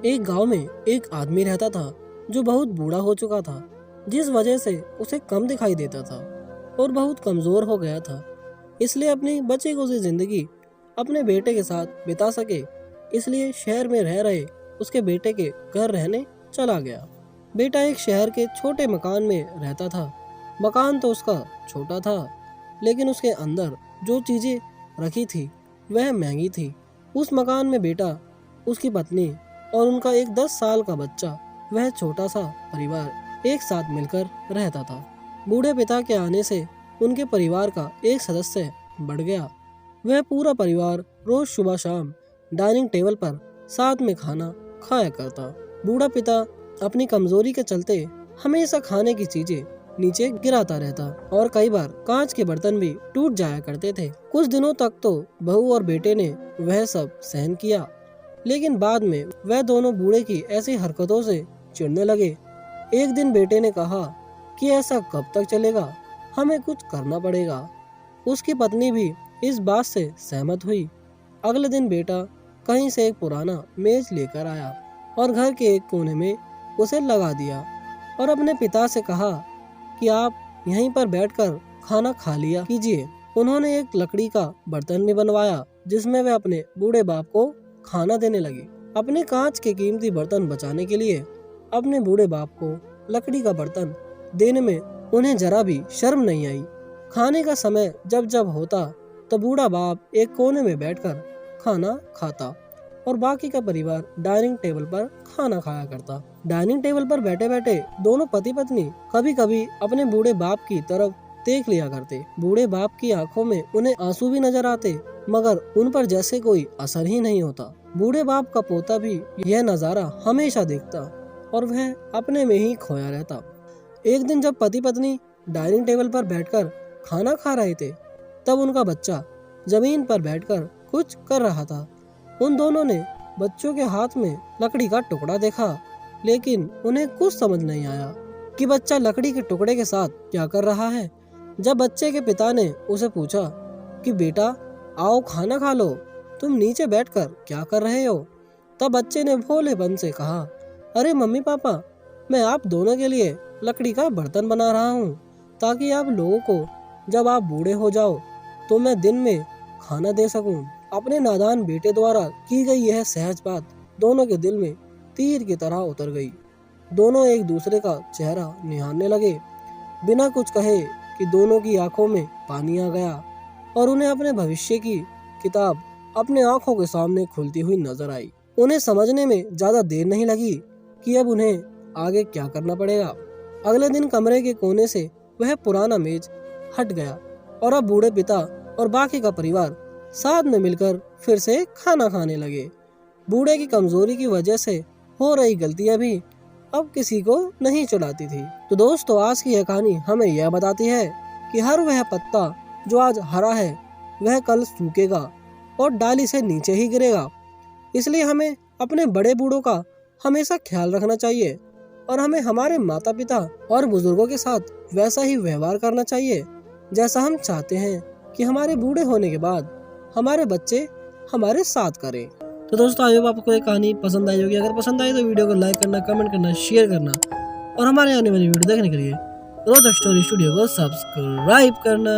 एक गांव में एक आदमी रहता था जो बहुत बूढ़ा हो चुका था, जिस वजह से उसे कम दिखाई देता था और बहुत कमजोर हो गया था। इसलिए अपनी बची खुची जिंदगी अपने बेटे के साथ बिता सके, इसलिए शहर में रह रहे उसके बेटे के घर रहने चला गया। बेटा एक शहर के छोटे मकान में रहता था। मकान तो उसका छोटा था, लेकिन उसके अंदर जो चीजें रखी थी वह महंगी थी। उस मकान में बेटा, उसकी पत्नी और उनका एक 10 साल का बच्चा, वह छोटा सा परिवार एक साथ मिलकर रहता था। बूढ़े पिता के आने से उनके परिवार का एक सदस्य बढ़ गया। वह पूरा परिवार रोज सुबह शाम डाइनिंग टेबल पर साथ में खाना खाया करता। बूढ़ा पिता अपनी कमजोरी के चलते हमेशा खाने की चीजें नीचे गिराता रहता और कई बार कांच के बर्तन भी टूट जाया करते थे। कुछ दिनों तक तो बहू और बेटे ने वह सब सहन किया, लेकिन बाद में वह दोनों बूढ़े की ऐसी हरकतों से चिढ़ने लगे। एक दिन बेटे ने कहा कि ऐसा कब तक चलेगा, हमें कुछ करना पड़ेगा। उसकी पत्नी भी इस बात से सहमत हुई। अगले दिन बेटा कहीं से एक पुराना मेज लेकर आया और घर के एक कोने में उसे लगा दिया और अपने पिता से कहा कि आप यहीं पर बैठकर खाना खा लिया कीजिए। उन्होंने एक लकड़ी का बर्तन भी बनवाया जिसमें वे अपने बूढ़े बाप को खाना देने लगे। अपने कांच के कीमती बर्तन बचाने के लिए अपने बूढ़े बाप को लकड़ी का बर्तन देने में उन्हें जरा भी शर्म नहीं आई। खाने का समय जब जब होता तो बूढ़ा बाप एक कोने में बैठकर खाना खाता और बाकी का परिवार डाइनिंग टेबल पर खाना खाया करता। डाइनिंग टेबल पर बैठे बैठे दोनों पति पत्नी कभी कभी अपने बूढ़े बाप की तरफ देख लिया करते। बूढ़े बाप की आंखों में उन्हें आंसू भी नजर आते, मगर उन पर जैसे कोई असर ही नहीं होता। बूढ़े बाप का पोता भी यह नजारा हमेशा देखता और वह अपने में ही खोया रहता। एक दिन जब पति पत्नी डाइनिंग टेबल पर बैठकर खाना खा रहे थे, तब उनका बच्चा जमीन पर बैठकर कुछ कर रहा था। उन दोनों ने बच्चों के हाथ में लकड़ी का टुकड़ा देखा, लेकिन उन्हें कुछ समझ नहीं आया कि बच्चा लकड़ी के टुकड़े के साथ क्या कर रहा है। जब बच्चे के पिता ने उसे पूछा कि बेटा आओ खाना खा लो, तुम नीचे बैठकर क्या कर रहे हो, तब बच्चे ने भोलेपन से कहा, अरे मम्मी पापा, मैं आप दोनों के लिए लकड़ी का बर्तन बना रहा हूँ ताकि आप लोगों को जब आप बूढ़े हो जाओ तो मैं दिन में खाना दे सकूं। अपने नादान बेटे द्वारा की गई यह सहज बात दोनों के दिल में तीर की तरह उतर गई। दोनों एक दूसरे का चेहरा निहारने लगे। बिना कुछ कहे कि दोनों की आंखों में पानी आ गया और उन्हें अपने भविष्य की किताब अपने आंखों के सामने खुलती हुई नजर आई। उन्हें समझने में ज्यादा देर नहीं लगी कि अब उन्हें आगे क्या करना पड़ेगा। अगले दिन कमरे के कोने से वह पुराना मेज हट गया और अब बूढ़े पिता और बाकी का परिवार साथ में मिलकर फिर से खाना खाने लगे। बूढ़े की कमजोरी की वजह से हो रही गलतियां भी अब किसी को नहीं चढ़ाती थी। तो दोस्तों, आज की यह कहानी हमें यह बताती है कि हर वह पत्ता जो आज हरा है वह कल सूखेगा और डाली से नीचे ही गिरेगा। इसलिए हमें अपने बड़े बूढ़ों का हमेशा ख्याल रखना चाहिए और हमें हमारे माता पिता और बुजुर्गों के साथ वैसा ही व्यवहार करना चाहिए जैसा हम चाहते हैं कि हमारे बूढ़े होने के बाद हमारे बच्चे हमारे साथ करें। तो दोस्तों, आई होप आपको ये कहानी पसंद आई होगी। अगर पसंद आई तो वीडियो को लाइक करना, कमेंट करना, शेयर करना और हमारे आने वाली वीडियो देखने के लिए रोज स्टोरी स्टूडियो को सब्सक्राइब करना।